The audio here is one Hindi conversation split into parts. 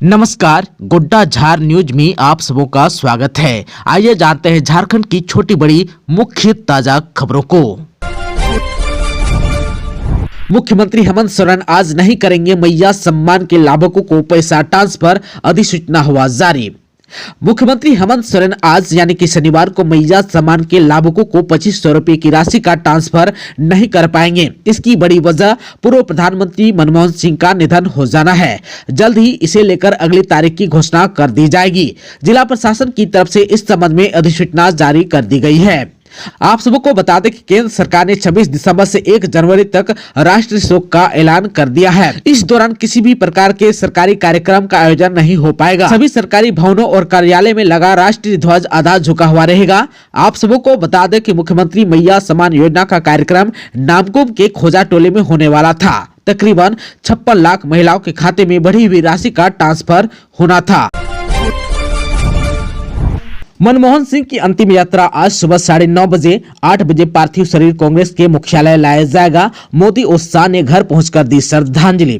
नमस्कार, गोड्डा झार न्यूज में आप सबों का स्वागत है। आइए जानते हैं झारखंड की छोटी बड़ी मुख्य ताजा खबरों को। मुख्यमंत्री हेमंत सोरेन आज नहीं करेंगे मैया सम्मान के लाभुकों को पैसा ट्रांसफर, अधिसूचना हुआ जारी। मुख्यमंत्री हेमंत सोरेन आज यानी कि शनिवार को मैया सम्मान के लाभुकों को 2500 रुपए की राशि का ट्रांसफर नहीं कर पाएंगे। इसकी बड़ी वजह पूर्व प्रधानमंत्री मनमोहन सिंह का निधन हो जाना है। जल्द ही इसे लेकर अगली तारीख की घोषणा कर दी जाएगी। जिला प्रशासन की तरफ से इस संबंध में अधिसूचना जारी कर दी गई है। आप सबको बता दें कि केंद्र सरकार ने 26 दिसंबर से 1 जनवरी तक राष्ट्रीय शोक का ऐलान कर दिया है। इस दौरान किसी भी प्रकार के सरकारी कार्यक्रम का आयोजन नहीं हो पाएगा। सभी सरकारी भवनों और कार्यालय में लगा राष्ट्रीय ध्वज आधा झुका हुआ रहेगा। आप सबको बता दें कि मुख्यमंत्री मैया सम्मान योजना का कार्यक्रम नामकुम के खोजा टोले में होने वाला था। तकरीबन 56 लाख महिलाओं के खाते में बढ़ी हुई राशि का ट्रांसफर होना था। मनमोहन सिंह की अंतिम यात्रा आज सुबह 9:30 बजे 8 बजे पार्थिव शरीर कांग्रेस के मुख्यालय लाया जाएगा। मोदी और शाह ने घर पहुंचकर दी श्रद्धांजलि।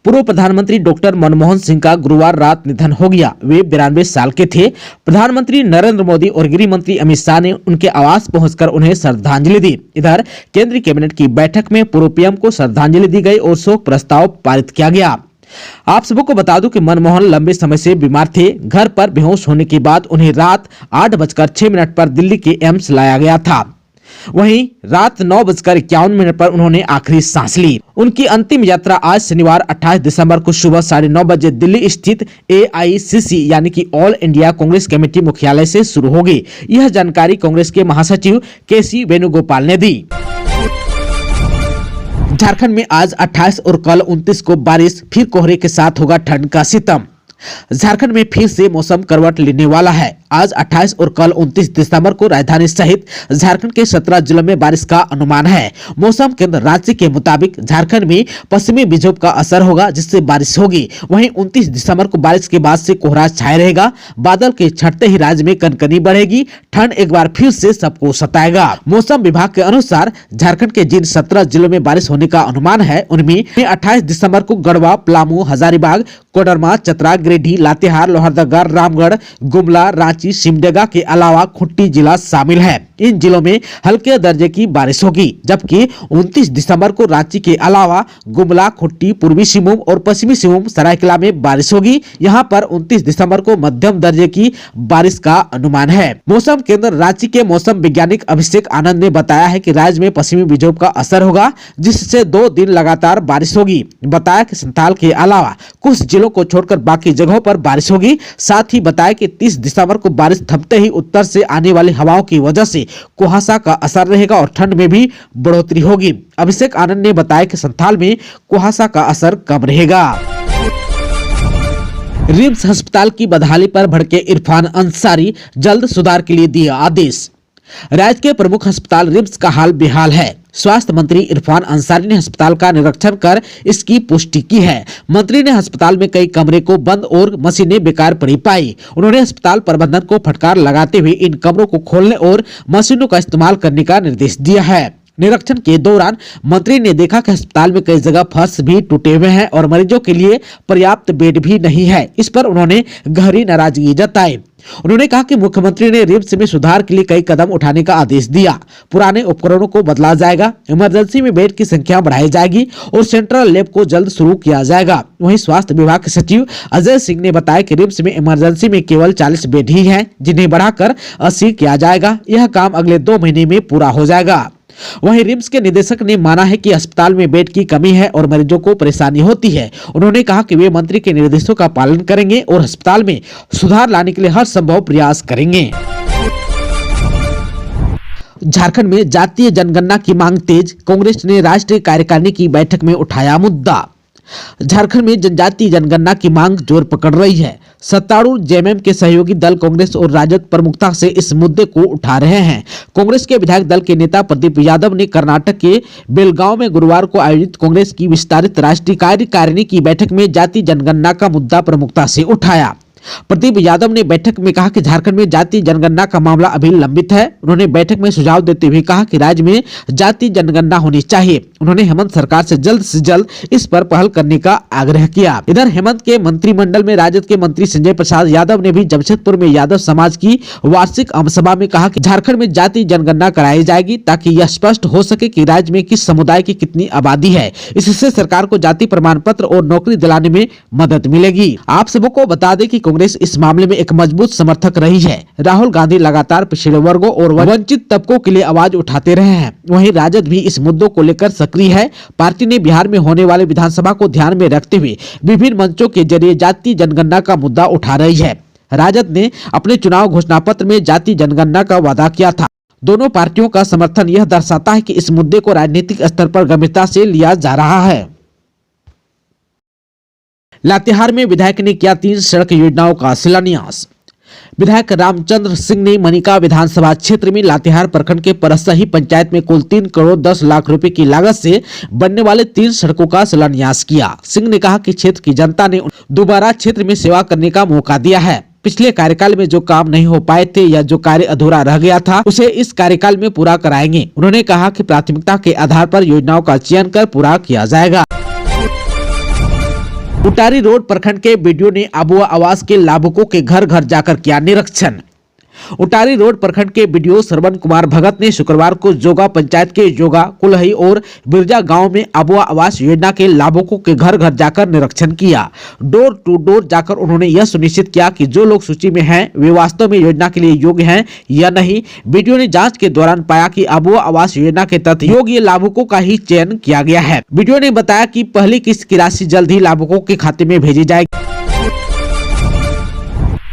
पूर्व प्रधानमंत्री डॉक्टर मनमोहन सिंह का गुरुवार रात निधन हो गया। वे 92 साल के थे। प्रधानमंत्री नरेंद्र मोदी और गृह मंत्री अमित शाह ने उनके आवास पहुंचकर उन्हें श्रद्धांजलि दी। इधर केंद्रीय कैबिनेट की बैठक में पूर्व पीएम को श्रद्धांजलि दी गई और शोक प्रस्ताव पारित किया गया। आप सबको बता दूं कि मनमोहन लंबे समय से बीमार थे। घर पर बेहोश होने के बाद उन्हें रात 8:06 पर दिल्ली के एम्स लाया गया था। वहीं रात 9:51 पर उन्होंने आखिरी सांस ली। उनकी अंतिम यात्रा आज शनिवार 28 दिसंबर को सुबह 9:30 बजे दिल्ली स्थित AICC यानी कि ऑल इंडिया कांग्रेस कमेटी मुख्यालय से शुरू होगी। यह जानकारी कांग्रेस के महासचिव KC वेणुगोपाल ने दी। झारखंड में आज 28 और कल 29 को बारिश, फिर कोहरे के साथ होगा ठंड का सितम। झारखंड में फिर से मौसम करवट लेने वाला है। आज 28 और कल 29 दिसंबर को राजधानी सहित झारखंड के 17 जिलों में बारिश का अनुमान है। मौसम केंद्र रांची के मुताबिक झारखंड में पश्चिमी विक्षोभ का असर होगा, जिससे बारिश होगी। वहीं 29 दिसंबर को बारिश के बाद से कोहरा छाया रहेगा। बादल के छटते ही राज्य में कनकनी बढ़ेगी। ठंड एक बार फिर से सबको सताएगा। मौसम विभाग के अनुसार झारखंड के जिन 17 जिलों में बारिश होने का अनुमान है, उनमें 28 दिसंबर को गढ़वा, पलामू, हजारीबाग, कोडरमा, चतरा, गिरिडीह, लातेहार, लोहरदगा, रामगढ़, गुमला, रांची, सिमडेगा के अलावा खूंटी जिला शामिल है। इन जिलों में हल्के दर्जे की बारिश होगी, जबकि 29 दिसंबर को रांची के अलावा गुमला, खूंटी, पूर्वी सिंहभूम और पश्चिमी सिंहभूम, सरायकेला में बारिश होगी। यहां पर 29 दिसंबर को मध्यम दर्जे की बारिश का अनुमान है। मौसम केंद्र रांची के मौसम वैज्ञानिक अभिषेक आनंद ने बताया है कि राज्य में पश्चिमी विक्षोभ का असर होगा, जिससे 2 दिन लगातार बारिश होगी। बताया कि संथाल के अलावा कुछ जिलों को छोड़कर बाकी जगहों पर बारिश होगी। साथ ही बताया कि 30 दिसंबर को बारिश थमते ही उत्तर से आने वाली हवाओं की वजह से कुहासा का असर रहेगा और ठंड में भी बढ़ोतरी होगी। अभिषेक आनंद ने बताया कि संथाल में कुहासा का असर कम रहेगा। रिम्स अस्पताल की बदहाली पर भड़के इरफान अंसारी, जल्द सुधार के लिए दिया आदेश। राज्य के प्रमुख अस्पताल रिम्स का हाल बेहाल है। स्वास्थ्य मंत्री इरफान अंसारी ने अस्पताल का निरीक्षण कर इसकी पुष्टि की है। मंत्री ने अस्पताल में कई कमरे को बंद और मशीनें बेकार पड़ी पाई। उन्होंने अस्पताल प्रबंधन को फटकार लगाते हुए इन कमरों को खोलने और मशीनों का इस्तेमाल करने का निर्देश दिया है। निरीक्षण के दौरान मंत्री ने देखा कि अस्पताल में कई जगह फर्श भी टूटे हुए हैं और मरीजों के लिए पर्याप्त बेड भी नहीं है। इस पर उन्होंने गहरी नाराजगी जताई। उन्होंने कहा कि मुख्यमंत्री ने रिम्स में सुधार के लिए कई कदम उठाने का आदेश दिया। पुराने उपकरणों को बदला जाएगा, इमरजेंसी में बेड की संख्या बढ़ाई जाएगी और सेंट्रल लैब को जल्द शुरू किया जाएगा। वहीं स्वास्थ्य विभाग के सचिव अजय सिंह ने बताया कि रिम्स में इमरजेंसी में केवल 40 बेड ही हैं, जिन्हें बढ़ाकर 80 किया जाएगा। यह काम अगले 2 महीने में पूरा हो जाएगा। वहीं रिम्स के निदेशक ने माना है कि अस्पताल में बेड की कमी है और मरीजों को परेशानी होती है। उन्होंने कहा कि वे मंत्री के निर्देशों का पालन करेंगे और अस्पताल में सुधार लाने के लिए हर संभव प्रयास करेंगे। झारखंड में जातीय जनगणना की मांग तेज, कांग्रेस ने राष्ट्रीय कार्यकारिणी की बैठक में उठाया मुद्दा। झारखंड में जनजातीय जनगणना की मांग जोर पकड़ रही है। सत्तारूढ़ जेएमएम के सहयोगी दल कांग्रेस और राजद प्रमुखता से इस मुद्दे को उठा रहे हैं। कांग्रेस के विधायक दल के नेता प्रदीप यादव ने कर्नाटक के बेलगांव में गुरुवार को आयोजित कांग्रेस की विस्तारित राष्ट्रीय कार्यकारिणी की बैठक में जातीय जनगणना का मुद्दा प्रमुखता से उठाया। प्रदीप यादव ने बैठक में कहा कि झारखंड में जाति जनगणना का मामला अभी लंबित है। उन्होंने बैठक में सुझाव देते हुए कहा कि राज्य में जाति जनगणना होनी चाहिए। उन्होंने हेमंत सरकार से जल्द इस पर पहल करने का आग्रह किया। इधर हेमंत के मंत्रिमंडल में राजद के मंत्री संजय प्रसाद यादव ने भी जमशेदपुर में यादव समाज की वार्षिक आम सभा में कहा कि झारखंड में जाति जनगणना कराई जाएगी ताकि यह स्पष्ट हो सके कि राज्य में किस समुदाय की कितनी आबादी है। इससे सरकार को जाति प्रमाण पत्र और नौकरी दिलाने में मदद मिलेगी। आप सबको बता दें कि कांग्रेस इस मामले में एक मजबूत समर्थक रही है। राहुल गांधी लगातार पिछड़े वर्गों और वंचित तबकों के लिए आवाज उठाते रहे हैं। वहीं राजद भी इस मुद्दों को लेकर सक्रिय है। पार्टी ने बिहार में होने वाले विधानसभा को ध्यान में रखते हुए विभिन्न मंचों के जरिए जाति जनगणना का मुद्दा उठा रही है। राजद ने अपने चुनाव घोषणा पत्र में जाति जनगणना का वादा किया था। दोनों पार्टियों का समर्थन यह दर्शाता है कि इस मुद्दे को राजनीतिक स्तर पर गंभीरता से लिया जा रहा है। लातेहार में विधायक ने किया 3 सड़क योजनाओं का शिलान्यास। विधायक रामचंद्र सिंह ने मनिका विधानसभा क्षेत्र में लातेहार प्रखंड के परसही पंचायत में कुल 3 करोड़ 10 लाख रुपए की लागत से बनने वाले 3 सड़कों का शिलान्यास किया। सिंह ने कहा कि क्षेत्र की जनता ने दोबारा क्षेत्र में सेवा करने का मौका दिया है। पिछले कार्यकाल में जो काम नहीं हो पाए थे या जो कार्य अधूरा रह गया था उसे इस कार्यकाल में पूरा कराएंगे। उन्होंने कहा कि प्राथमिकता के आधार पर योजनाओं का चयन कर पूरा किया जाएगा। उटारी रोड प्रखंड के बीडीओ ने आबुआ आवास के लाभुकों के घर घर जाकर किया निरीक्षण। उटारी रोड प्रखंड के बीडीओ श्रवण कुमार भगत ने शुक्रवार को जोगा पंचायत के जोगा, कुलही और बिरजा गांव में आबुआ आवास योजना के लाभुकों के घर घर जाकर निरीक्षण किया। डोर टू डोर जाकर उन्होंने यह सुनिश्चित किया कि जो लोग सूची में हैं वे वास्तव में योजना के लिए योग्य हैं या नहीं। बीडीओ ने जांच के दौरान पाया कि आबुआ आवास योजना के तहत योग्य लाभुकों का ही चयन किया गया है। बीडीओ ने बताया कि पहली किस्त की राशि जल्द ही लाभुकों के खाते में भेजी जाएगी।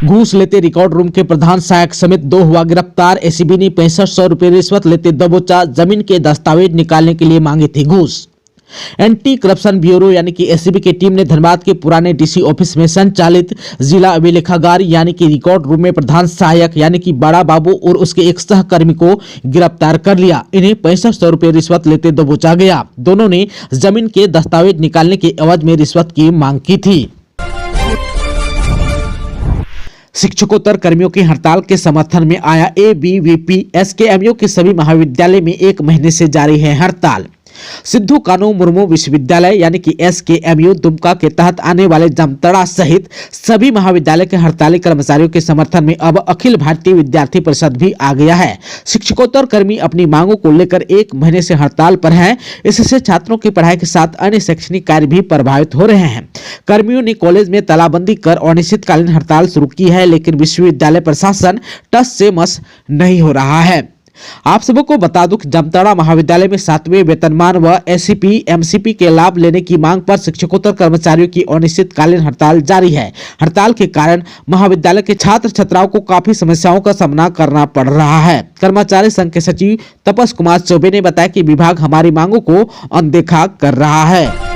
घूस लेते रिकॉर्ड रूम के प्रधान सहायक समेत 2 हुआ गिरफ्तार। एसीबी ने 6500 रुपए रिश्वत लेते दबोचा। जमीन के दस्तावेज निकालने के लिए मांगी थी घूस। एंटी करप्शन ब्यूरो यानी कि एसीबी की टीम ने धनबाद के पुराने डीसी ऑफिस में संचालित जिला अभिलेखागार यानी कि रिकॉर्ड रूम में प्रधान सहायक यानी कि बड़ा बाबू और उसके एक सहकर्मी को गिरफ्तार कर लिया। इन्हें 6500 रुपए रिश्वत लेते दबोचा गया। दोनों ने जमीन के दस्तावेज निकालने के एवज में रिश्वत की मांग की थी। शिक्षकोत्तर कर्मियों की हड़ताल के समर्थन में आया एबीवीपी एसकेएमयू के सभी महाविद्यालय में 1 महीने से जारी है हड़ताल। सिद्धू कानू मुर्मू विश्वविद्यालय यानी कि एसकेएमयू दुमका के तहत आने वाले जामताड़ा सहित सभी महाविद्यालय के हड़ताली कर्मचारियों के समर्थन में अब अखिल भारतीय विद्यार्थी परिषद भी आ गया है। शिक्षकोत्तर कर्मी अपनी मांगों को लेकर 1 महीने से हड़ताल पर हैं। इससे छात्रों की पढ़ाई के साथ अन्य शैक्षणिक कार्य भी प्रभावित हो रहे हैं। कर्मियों ने कॉलेज में तालाबंदी कर अनिश्चितकालीन हड़ताल शुरू की है, लेकिन विश्वविद्यालय प्रशासन टस से मस नहीं हो रहा है। आप सबको बता दूं कि जामताड़ा महाविद्यालय में 7वें वेतनमान व एससीपी एमसीपी के लाभ लेने की मांग पर शिक्षकोत्तर कर्मचारियों की अनिश्चितकालीन हड़ताल जारी है। हड़ताल के कारण महाविद्यालय के छात्र छात्राओं को काफी समस्याओं का सामना करना पड़ रहा है। कर्मचारी संघ के सचिव तपस कुमार चौबे ने बताया कि विभाग हमारी मांगों को अनदेखा कर रहा है।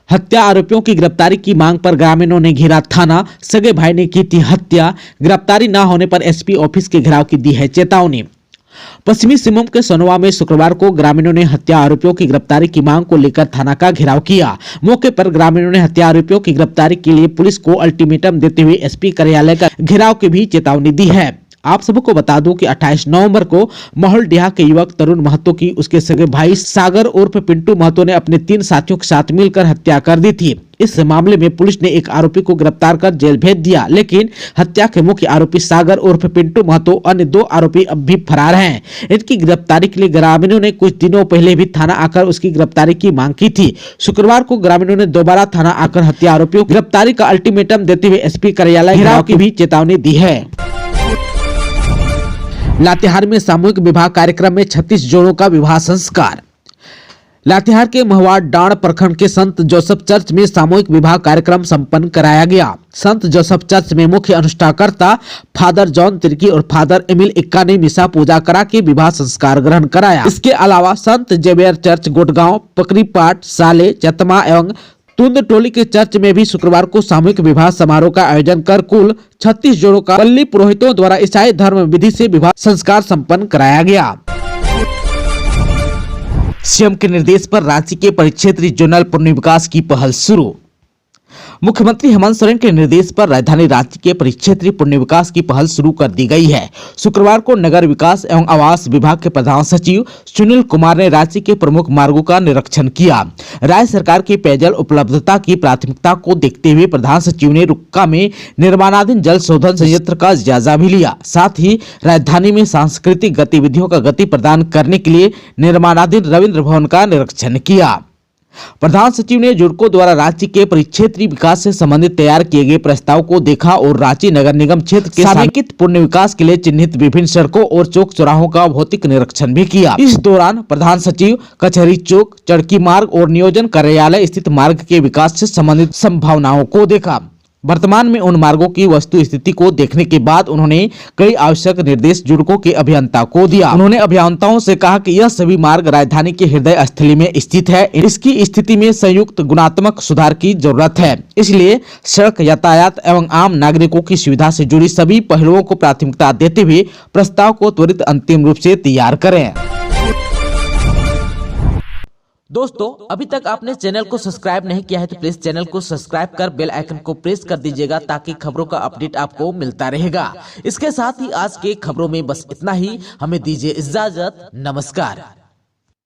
हत्या आरोपियों की गिरफ्तारी की मांग पर ग्रामीणों ने घेरा थाना। सगे भाई ने की थी हत्या। गिरफ्तारी न होने पर एसपी ऑफिस के घेराव की दी है चेतावनी। पश्चिमी सिंहभूम के सोनवा में शुक्रवार को ग्रामीणों ने हत्या आरोपियों की गिरफ्तारी की मांग को लेकर थाना का घेराव किया। मौके पर ग्रामीणों ने हत्या आरोपियों की गिरफ्तारी के लिए पुलिस को अल्टीमेटम देते हुए एसपी कार्यालय का घेराव की भी चेतावनी दी है। आप सबको बता दूं कि 28 नवंबर को महलडीहा के युवक तरुण महतो की उसके सगे भाई सागर उर्फ पिंटू महतो ने अपने 3 साथियों के साथ मिलकर हत्या कर दी थी। इस मामले में पुलिस ने एक आरोपी को गिरफ्तार कर जेल भेज दिया, लेकिन हत्या के मुख्य आरोपी सागर उर्फ पिंटू महतो अन्य 2 आरोपी अब भी फरार हैं। इनकी गिरफ्तारी के लिए ग्रामीणों ने कुछ दिनों पहले भी थाना आकर उसकी गिरफ्तारी की मांग की थी। शुक्रवार को ग्रामीणों ने दोबारा थाना आकर हत्या आरोपियों की गिरफ्तारी का अल्टीमेटम देते हुए एसपी कार्यालय घेराव की भी चेतावनी दी है। लातेहार में सामूहिक विवाह कार्यक्रम में 36 जोड़ों का विवाह संस्कार। लातेहार के महुआ डांड प्रखंड के संत जोसेफ चर्च में सामूहिक विवाह कार्यक्रम संपन्न कराया गया। संत जोसेफ चर्च में मुख्य अनुष्ठानकर्ता फादर जॉन तिर्की और फादर एमिल इक्का ने मिसा पूजा करा के विवाह संस्कार ग्रहण कराया। इसके अलावा संत जेवियर चर्च गोटगांव, पकरीपाट, साले, चतमा एवं तुंद टोली के चर्च में भी शुक्रवार को सामूहिक विवाह समारोह का आयोजन कर कुल 36 जोड़ों का पल्ली पुरोहितों द्वारा ईसाई धर्म विधि से विवाह संस्कार संपन्न कराया गया। सीएम के निर्देश पर रांची के परिक्षेत्रीय जोनल पुनर्विकास की पहल शुरू। मुख्यमंत्री हेमंत सोरेन के निर्देश पर राजधानी रांची के परिक्षेत्रीय पुण्य विकास की पहल शुरू कर दी गई है। शुक्रवार को नगर विकास एवं आवास विभाग के प्रधान सचिव सुनील कुमार ने रांची के प्रमुख मार्गों का निरीक्षण किया। राज्य सरकार की पेयजल उपलब्धता की प्राथमिकता को देखते हुए प्रधान सचिव ने रुक्का में निर्माणाधीन जल शोधन संयंत्र का जायजा भी लिया। साथ ही राजधानी में सांस्कृतिक गतिविधियों का गति प्रदान करने के लिए निर्माणाधीन रविंद्र भवन का निरीक्षण किया। प्रधान सचिव ने जुडको द्वारा रांची के परिक्षेत्रीय विकास से संबंधित तैयार किए गए प्रस्ताव को देखा और रांची नगर निगम क्षेत्र के समेकित पुण्य विकास के लिए चिन्हित विभिन्न सड़कों और चौक चौराहों का भौतिक निरीक्षण भी किया। इस दौरान प्रधान सचिव कचहरी चौक, चड़की मार्ग और नियोजन कार्यालय स्थित मार्ग के विकास से संबंधित संभावनाओं को देखा। वर्तमान में उन मार्गों की वस्तु स्थिति को देखने के बाद उन्होंने कई आवश्यक निर्देश जुडको के अभियंता को दिया। उन्होंने अभियंताओं से कहा कि यह सभी मार्ग राजधानी के हृदय स्थली में स्थित है। इसकी स्थिति में संयुक्त गुणात्मक सुधार की जरूरत है। इसलिए सड़क यातायात एवं आम नागरिकों की सुविधा से जुड़ी सभी पहलुओं को प्राथमिकता देते हुए प्रस्ताव को त्वरित अंतिम रूप से तैयार करें। दोस्तों, अभी तक आपने चैनल को सब्सक्राइब नहीं किया है तो प्लीज चैनल को सब्सक्राइब कर बेल आइकन को प्रेस कर दीजिएगा ताकि खबरों का अपडेट आपको मिलता रहेगा। इसके साथ ही आज के खबरों में बस इतना ही। हमें दीजिए इजाजत। नमस्कार।